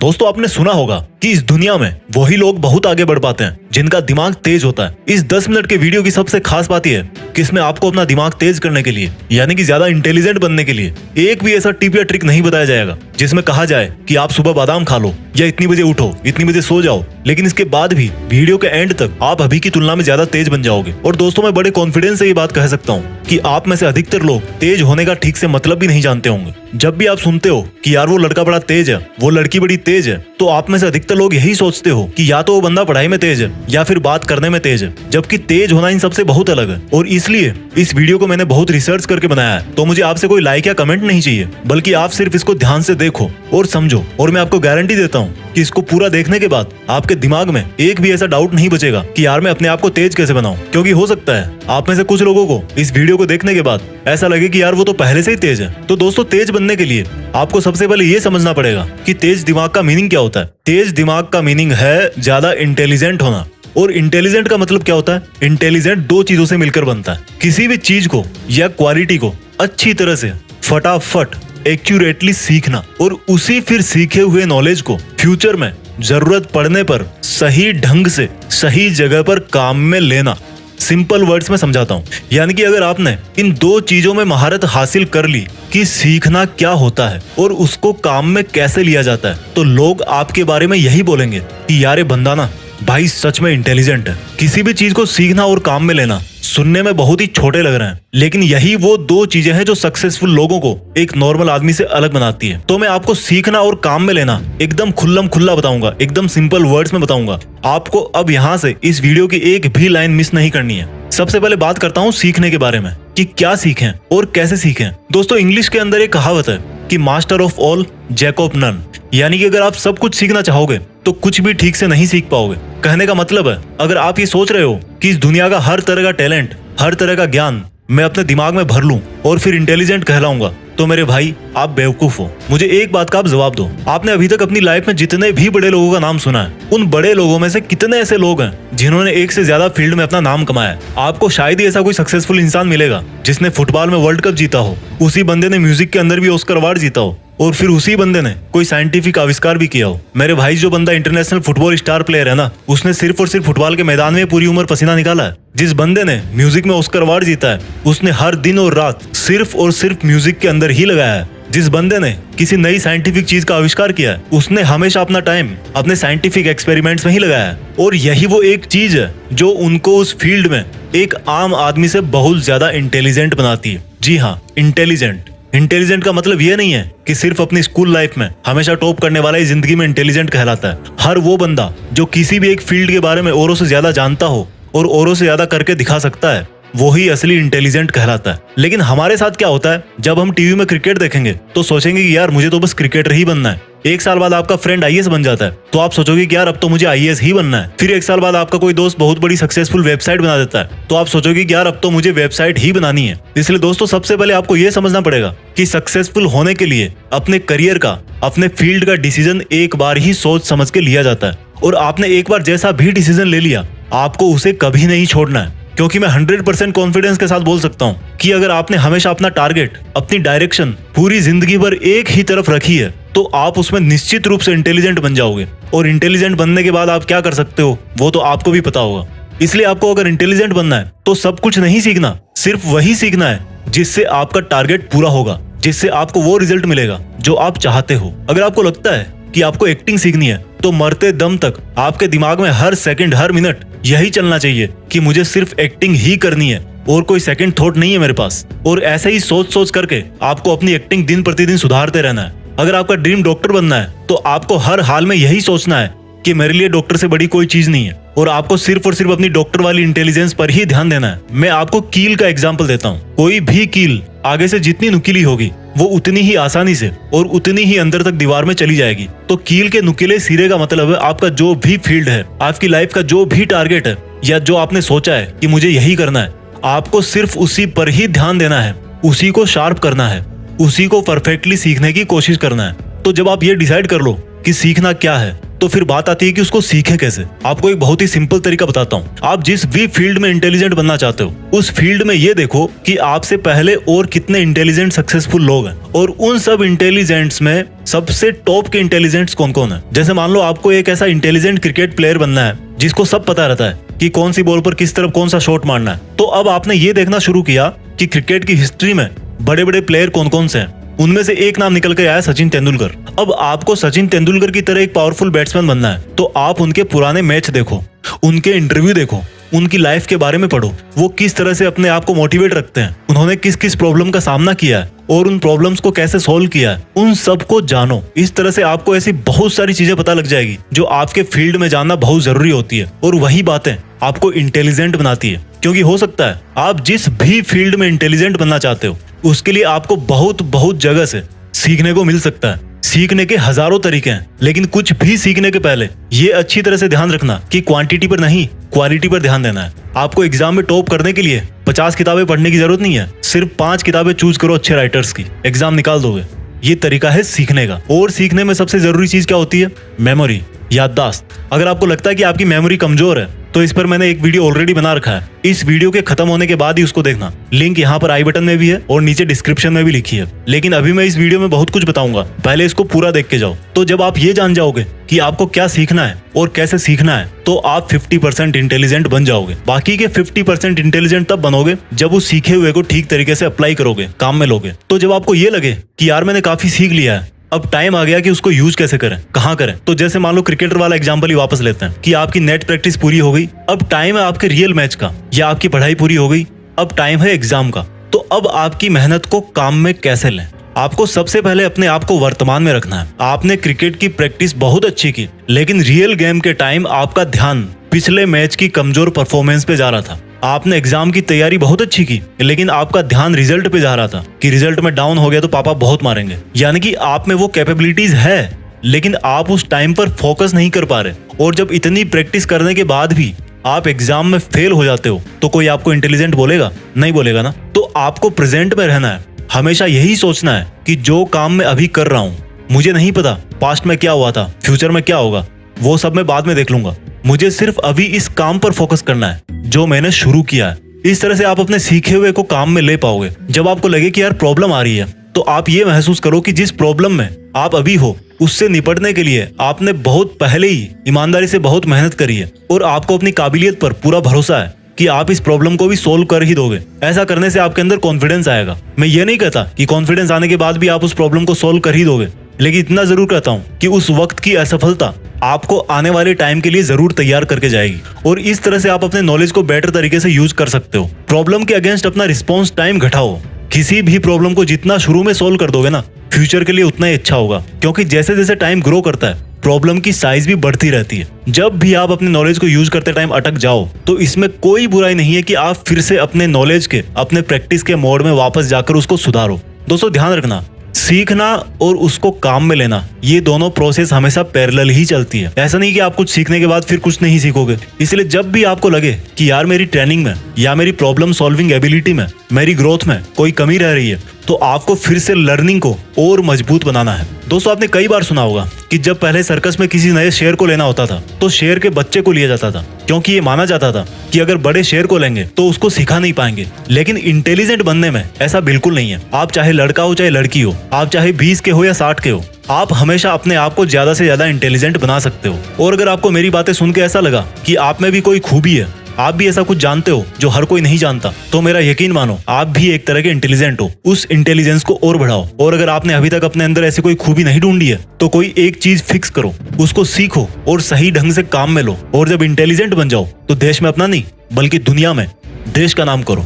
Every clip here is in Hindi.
दोस्तों आपने सुना होगा कि इस दुनिया में वही लोग बहुत आगे बढ़ पाते हैं जिनका दिमाग तेज होता है। इस 10 मिनट के वीडियो की सबसे खास बात यह है कि इसमें आपको अपना दिमाग तेज करने के लिए यानी कि ज्यादा इंटेलिजेंट बनने के लिए एक भी ऐसा टिप या ट्रिक नहीं बताया जाएगा जिसमें कहा जाए कि आप सुबह बादाम खा लो या इतनी बजे उठो, इतनी बजे सो जाओ। लेकिन इसके बाद भी वीडियो के एंड तक आप अभी की तुलना में ज्यादा तेज बन जाओगे। और दोस्तों मैं बड़े कॉन्फिडेंस से ये बात कह सकता हूँ कि आप में से अधिकतर लोग तेज होने का ठीक से मतलब भी नहीं जानते होंगे। जब भी आप सुनते हो कि यार वो लड़का बड़ा तेज है, वो लड़की बड़ी तेज है, तो आप में से अधिकतर लोग यही सोचते हो कि या तो वो बंदा पढ़ाई में तेज है या फिर बात करने में तेज है, जबकि तेज होना इन सबसे बहुत अलग है। और इसलिए इस वीडियो को मैंने बहुत रिसर्च करके बनाया है। तो मुझे आपसे कोई लाइक या कमेंट नहीं चाहिए, बल्कि आप सिर्फ इसको ध्यान से देखो और समझो। और मैं आपको गारंटी देता हूँ कि इसको पूरा देखने के बाद आपके दिमाग में एक भी ऐसा डाउट नहीं बचेगा कि यार मैं अपने आप को तेज कैसे बनाऊं। क्योंकि हो सकता है आप में से कुछ लोगों को इस वीडियो को देखने के बाद ऐसा लगे कि यार वो तो पहले से ही तेज है। तो दोस्तों तेज बनने के लिए आपको सबसे पहले ये समझना पड़ेगा कि तेज दिमाग का मीनिंग क्या होता है। तेज दिमाग का मीनिंग है ज्यादा इंटेलिजेंट होना। और इंटेलिजेंट का मतलब क्या होता है? इंटेलिजेंट दो चीजों से मिलकर बनता है। किसी भी चीज को या क्वालिटी को अच्छी तरह से फटाफट एक्यूरेटली सीखना और उसी फिर सीखे हुए नॉलेज को फ्यूचर में जरूरत पड़ने पर सही ढंग से सही जगह पर काम में लेना। सिंपल वर्ड्स में समझाता हूँ, यानी कि अगर आपने इन दो चीजों में महारत हासिल कर ली कि सीखना क्या होता है और उसको काम में कैसे लिया जाता है, तो लोग आपके बारे में यही बोलेंगे कि यार ये बंदा ना भाई सच में इंटेलिजेंट है। किसी भी चीज को सीखना और काम में लेना सुनने में बहुत ही छोटे लग रहे हैं, लेकिन यही वो दो चीजें हैं जो सक्सेसफुल लोगों को एक नॉर्मल आदमी से अलग बनाती है। तो मैं आपको सीखना और काम में लेना एकदम खुल्लम खुल्ला बताऊंगा, एकदम सिंपल वर्ड्स में बताऊंगा। आपको अब यहाँ से इस वीडियो की एक भी लाइन मिस नहीं करनी है। सबसे पहले बात करता हूँ सीखने के बारे में कि क्या सीखें और कैसे सीखें। दोस्तों इंग्लिश के अंदर एक कहावत है कि master of all jack of none, यानी कि अगर आप सब कुछ सीखना चाहोगे तो कुछ भी ठीक से नहीं सीख पाओगे। कहने का मतलब है अगर आप ये सोच रहे हो कि इस दुनिया का हर तरह का टैलेंट, हर तरह का ज्ञान मैं अपने दिमाग में भर लूं और फिर इंटेलिजेंट कहलाऊंगा, तो मेरे भाई आप बेवकूफ हो। मुझे एक बात का आप जवाब दो, आपने अभी तक अपनी लाइफ में जितने भी बड़े लोगों का नाम सुना है, उन बड़े लोगों में से कितने ऐसे लोग हैं जिन्होंने एक से ज्यादा फील्ड में अपना नाम कमाया है? आपको शायद ही ऐसा कोई सक्सेसफुल इंसान मिलेगा जिसने फुटबॉल में वर्ल्ड कप जीता हो, उसी बंदे ने म्यूजिक के अंदर भी ऑस्कर अवार्ड जीता हो, और फिर उसी बंदे ने कोई साइंटिफिक आविष्कार भी किया हो। मेरे भाई जो बंदा इंटरनेशनल फुटबॉल स्टार प्लेयर है ना, उसने सिर्फ और सिर्फ फुटबॉल के मैदान में पूरी उम्र पसीना निकाला है। जिस बंदे ने म्यूजिक में ऑस्कर अवार्ड जीता है, उसने हर दिन और रात सिर्फ और सिर्फ म्यूजिक के अंदर ही लगाया है। जिस बंदे ने किसी नई साइंटिफिक चीज का आविष्कार किया है, उसने हमेशा अपना टाइम अपने साइंटिफिक एक्सपेरिमेंट्स में ही लगाया है। और यही वो एक चीज है जो उनको उस फील्ड में एक आम आदमी से बहुत ज्यादा इंटेलिजेंट बनाती है। जी हाँ, इंटेलिजेंट। इंटेलिजेंट का मतलब ये नहीं है कि सिर्फ अपनी स्कूल लाइफ में हमेशा टॉप करने वाला ही जिंदगी में इंटेलिजेंट कहलाता है। हर वो बंदा जो किसी भी एक फील्ड के बारे में औरों से ज्यादा जानता हो और औरों से ज्यादा करके दिखा सकता है, वो ही असली इंटेलिजेंट कहलाता है। लेकिन हमारे साथ क्या होता है, जब हम टीवी में क्रिकेट देखेंगे तो सोचेंगे कि यार मुझे तो बस क्रिकेटर ही बनना है। एक साल बाद आपका फ्रेंड आईएएस बन जाता है तो आप सोचोगे कि यार अब तो मुझे आईएएस ही बनना है। फिर एक साल बाद आपका कोई दोस्त बहुत बड़ी सक्सेसफुल वेबसाइट बना देता है तो आप सोचोगे कि यार अब तो मुझे वेबसाइट ही बनानी है। इसलिए दोस्तों सबसे पहले आपको यह समझना पड़ेगा कि सक्सेसफुल होने के लिए अपने करियर का, अपने फील्ड का डिसीजन एक बार ही सोच समझ के लिया जाता है। और आपने एक बार जैसा भी डिसीजन ले लिया, आपको उसे कभी नहीं छोड़ना है। क्योंकि मैं 100% कॉन्फिडेंस के साथ बोल सकता हूँ कि अगर आपने हमेशा अपना टारगेट, अपनी डायरेक्शन पूरी जिंदगी भर एक ही तरफ रखी है, तो आप उसमें निश्चित रूप से इंटेलिजेंट बन जाओगे। और इंटेलिजेंट बनने के बाद आप क्या कर सकते हो वो तो आपको भी पता होगा। इसलिए आपको अगर इंटेलिजेंट बनना है तो सब कुछ नहीं सीखना, सिर्फ वही सीखना है जिससे आपका टारगेट पूरा होगा, जिससे आपको वो रिजल्ट मिलेगा जो आप चाहते हो। अगर आपको लगता है कि आपको एक्टिंग सीखनी है तो मरते दम तक आपके दिमाग में हर सेकंड, हर मिनट यही चलना चाहिए कि मुझे सिर्फ एक्टिंग ही करनी है और कोई सेकंड थॉट नहीं है मेरे पास। और ऐसे ही सोच सोच करके आपको अपनी एक्टिंग दिन प्रतिदिन सुधारते रहना है। अगर आपका ड्रीम डॉक्टर बनना है तो आपको हर हाल में यही सोचना है कि मेरे लिए डॉक्टर से बड़ी कोई चीज नहीं है, और आपको सिर्फ और सिर्फ अपनी डॉक्टर वाली इंटेलिजेंस पर ही ध्यान देना है। मैं आपको कील का एग्जांपल देता हूँ। कोई भी कील आगे से जितनी नुकीली होगी वो उतनी ही आसानी से और उतनी ही अंदर तक दीवार में चली जाएगी। तो कील के नुकीले सिरे का मतलब है आपका जो भी फील्ड है, आपकी लाइफ का जो भी टारगेट है, या जो आपने सोचा है कि मुझे यही करना है, आपको सिर्फ उसी पर ही ध्यान देना है, उसी को शार्प करना है, उसी को परफेक्टली सीखने की कोशिश करना है। तो जब आप ये डिसाइड कर लो कि सीखना क्या है, तो फिर बात आती है कि उसको सीखें कैसे। आपको एक बहुत ही सिंपल तरीका बताता हूँ। आप जिस भी फील्ड में इंटेलिजेंट बनना चाहते हो उस फील्ड में ये देखो कि आपसे पहले और कितने इंटेलिजेंट सक्सेसफुल लोग हैं और उन सब इंटेलिजेंट्स में सबसे टॉप के इंटेलिजेंट्स कौन कौन है। जैसे मान लो आपको एक ऐसा इंटेलिजेंट क्रिकेट प्लेयर बनना है जिसको सब पता रहता है कि कौन सी बॉल पर किस तरफ कौन सा शॉट मारना है, तो अब आपने ये देखना शुरू किया कि क्रिकेट की हिस्ट्री में बड़े बड़े प्लेयर कौन कौन से हैं। उनमें से एक नाम निकल के आया सचिन तेंदुलकर। अब आपको सचिन तेंदुलकर की तरह एक पावरफुल बैट्समैन बनना है तो आप उनके पुराने मैच देखो, उनके इंटरव्यू देखो, उनकी लाइफ के बारे में पढ़ो, वो किस तरह से अपने आप को मोटिवेट रखते हैं, उन्होंने किस किस प्रॉब्लम का सामना किया है और उन प्रॉब्लम्स को कैसे सॉल्व किया है, उन सब को जानो। इस तरह से आपको ऐसी बहुत सारी चीजें पता लग जाएगी जो आपके फील्ड में जानना बहुत जरूरी होती है और वही बातें आपको इंटेलिजेंट बनाती है। क्योंकि हो सकता है आप जिस भी फील्ड में इंटेलिजेंट बनना चाहते हो उसके लिए आपको बहुत जगह से सीखने को मिल सकता है। सीखने के हजारों तरीके हैं, लेकिन कुछ भी सीखने के पहले ये अच्छी तरह से ध्यान रखना कि क्वांटिटी पर नहीं क्वालिटी पर ध्यान देना है। आपको एग्जाम में टॉप करने के लिए 50 किताबें पढ़ने की जरूरत नहीं है, सिर्फ 5 किताबें चूज करो अच्छे राइटर्स की, एग्जाम निकाल दोगे। ये तरीका है सीखने का। और सीखने में सबसे जरूरी चीज क्या होती है? मेमोरी, याददाश्त। अगर आपको लगता है कि आपकी मेमोरी कमजोर है तो इस पर मैंने एक वीडियो ऑलरेडी बना रखा है, इस वीडियो के खत्म होने के बाद ही उसको देखना। लिंक यहाँ पर आई बटन में भी है और नीचे डिस्क्रिप्शन में भी लिखी है। लेकिन अभी मैं इस वीडियो में बहुत कुछ बताऊंगा, पहले इसको पूरा देख के जाओ। तो जब आप ये जान जाओगे कि आपको क्या सीखना है और कैसे सीखना है तो आप 50% इंटेलिजेंट बन जाओगे। बाकी के 50% इंटेलिजेंट तब बनोगे जब उस सीखे हुए को ठीक तरीके से अप्लाई करोगे, काम में लोगे। तो जब आपको ये लगे कि यार मैंने काफी सीख लिया है, अब टाइम आ गया कि उसको यूज कैसे करें, कहाँ करें। तो जैसे मान लो क्रिकेटर वाला एग्जांपल ही वापस लेते हैं कि आपकी नेट प्रैक्टिस पूरी हो गई, अब टाइम है आपके रियल मैच का, या आपकी पढ़ाई पूरी हो गई, अब टाइम है एग्जाम का। तो अब आपकी मेहनत को काम में कैसे लें? आपको सबसे पहले अपने आप को वर्तमान में रखना है। आपने क्रिकेट की प्रैक्टिस बहुत अच्छी की, लेकिन रियल गेम के टाइम आपका ध्यान पिछले मैच की कमजोर परफॉर्मेंस पे जा रहा था। आपने एग्जाम की तैयारी बहुत अच्छी की, लेकिन आपका ध्यान रिजल्ट पे जा रहा था कि रिजल्ट में डाउन हो गया तो पापा बहुत मारेंगे। यानी कि आप में वो कैपेबिलिटीज है, लेकिन आप उस टाइम पर फोकस नहीं कर पा रहे। और जब इतनी प्रैक्टिस करने के बाद भी आप एग्जाम में फेल हो जाते हो तो कोई आपको इंटेलिजेंट बोलेगा? नहीं बोलेगा ना। तो आपको प्रेजेंट में रहना है, हमेशा यही सोचना है कि जो काम मैं अभी कर रहा हूँ, मुझे नहीं पता पास्ट में क्या हुआ था, फ्यूचर में क्या होगा, वो सब मैं बाद में देख लूंगा। मुझे सिर्फ अभी इस काम पर फोकस करना है जो मैंने शुरू किया है। इस तरह से आप अपने सीखे हुए को काम में ले पाओगे। जब आपको लगे कि यार प्रॉब्लम आ रही है तो आप ये महसूस करो कि जिस प्रॉब्लम में आप अभी हो उससे निपटने के लिए आपने बहुत पहले ही ईमानदारी से बहुत मेहनत करी है और आपको अपनी काबिलियत पर पूरा भरोसा है कि आप इस प्रॉब्लम को भी सोल्व कर ही दोगे। ऐसा करने से आपके अंदर कॉन्फिडेंस आएगा। मैं ये नहीं कहता कि कॉन्फिडेंस आने के बाद भी आप उस प्रॉब्लम को सोल्व कर ही दोगे, लेकिन इतना जरूर कहता हूँ कि उस वक्त की असफलता आपको आने वाले टाइम के लिए जरूर तैयार करके जाएगी। और इस तरह से आप अपने नॉलेज को बेटर तरीके से यूज कर सकते हो। प्रॉब्लम के अगेंस्ट अपना रिस्पॉन्स टाइम घटाओ। किसी भी प्रॉब्लम को जितना शुरू में सोल्व कर दोगे ना, फ्यूचर के लिए उतना ही अच्छा होगा। क्योंकि जैसे जैसे टाइम ग्रो करता है प्रॉब्लम की साइज भी बढ़ती रहती है। जब भी आप अपने नॉलेज को यूज करते टाइम अटक जाओ तो इसमें कोई बुराई नहीं है कि आप फिर से अपने नॉलेज के, अपने प्रैक्टिस के मोड में वापस जाकर उसको सुधारो। दोस्तों ध्यान रखना, सीखना और उसको काम में लेना, ये दोनों प्रोसेस हमेशा पैरेलल ही चलती है। ऐसा नहीं कि आप कुछ सीखने के बाद फिर कुछ नहीं सीखोगे। इसलिए जब भी आपको लगे कि यार मेरी ट्रेनिंग में या मेरी प्रॉब्लम सॉल्विंग एबिलिटी में, मेरी ग्रोथ में कोई कमी रह रही है, तो आपको फिर से लर्निंग को और मजबूत बनाना है। दोस्तों आपने कई बार सुना होगा कि जब पहले सर्कस में किसी नए शेर को लेना होता था तो शेर के बच्चे को लिया जाता था, क्योंकि ये माना जाता था कि अगर बड़े शेर को लेंगे तो उसको सिखा नहीं पाएंगे। लेकिन इंटेलिजेंट बनने में ऐसा बिल्कुल नहीं है। आप चाहे लड़का हो चाहे लड़की हो, आप चाहे 20 के हो या 60 के हो, आप हमेशा अपने आप को ज्यादा से ज्यादा इंटेलिजेंट बना सकते हो। और अगर आपको मेरी बातें सुन के ऐसा लगा कि आप में भी कोई खूबी है, आप भी ऐसा कुछ जानते हो जो हर कोई नहीं जानता, तो मेरा यकीन मानो आप भी एक तरह के इंटेलिजेंट हो। उस इंटेलिजेंस को और बढ़ाओ। और अगर आपने अभी तक अपने अंदर ऐसी कोई खूबी नहीं ढूंढी है तो कोई एक चीज फिक्स करो, उसको सीखो और सही ढंग से काम में लो। और जब इंटेलिजेंट बन जाओ तो देश में अपना नहीं बल्कि दुनिया में देश का नाम करो।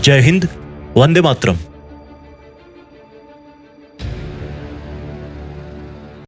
जय हिंद, वंदे मातरम।